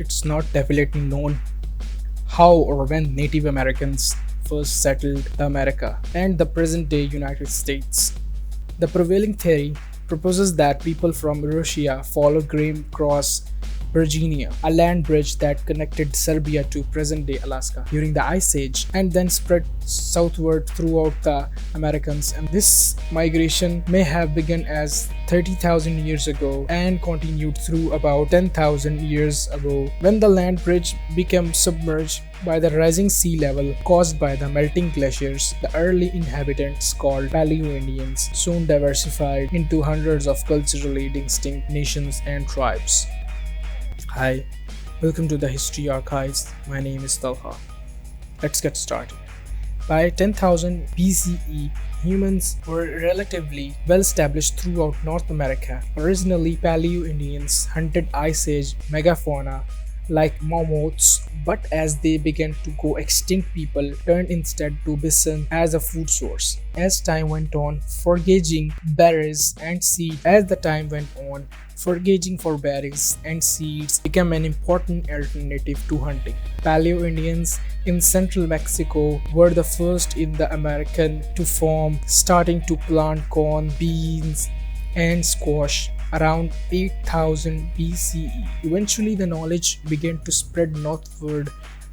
it's not definitely known how or when Native Americans first settled America and the present day United States. The prevailing theory proposes that people from Russia followed Graham across Virginia, a land bridge that connected Serbia to present day Alaska during the Ice Age, and then spread southward throughout the Americas. And this migration may have begun as 30,000 years ago and continued through about 10,000 years ago when the land bridge became submerged by the rising sea level caused by the melting glaciers. The early inhabitants, called Paleo-Indians, soon diversified into hundreds of culturally distinct nations and tribes. Hi, welcome to the History Archives. My name is Talha. Let's get started. By 10,000 BCE, humans were relatively well established throughout North America. Originally, Paleo-Indians hunted Ice Age megafauna like mammoths, but as they began to go extinct, people turned instead to bison as a food source. As time went on, foraging berries and seeds. Foraging for berries and seeds became an important alternative to hunting. Paleo-Indians in central Mexico were the first in the American to form, starting to plant corn, beans, and squash around 8000 BCE. Eventually, the knowledge began to spread northward.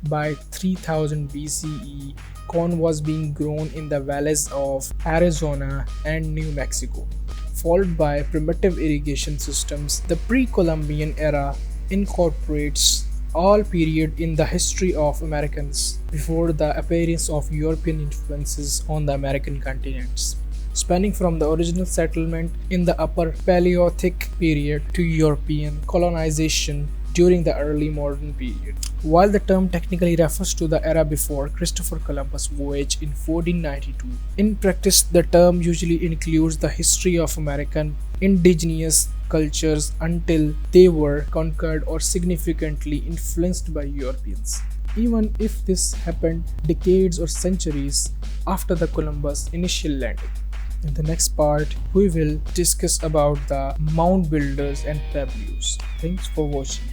By 3000 BCE, corn was being grown in the valleys of Arizona and New Mexico, followed by primitive irrigation systems. The pre-Columbian era incorporates all periods in the history of Americans before the appearance of European influences on the American continents, spanning from the original settlement in the Upper Paleolithic period to European colonization during the early modern period. While the term technically refers to the era before Christopher Columbus' voyage in 1492, in practice the term usually includes the history of American indigenous cultures until they were conquered or significantly influenced by Europeans, even if this happened decades or centuries after the Columbus initial landing. In the next part, we will discuss about the mound builders and pueblos. Thanks for watching.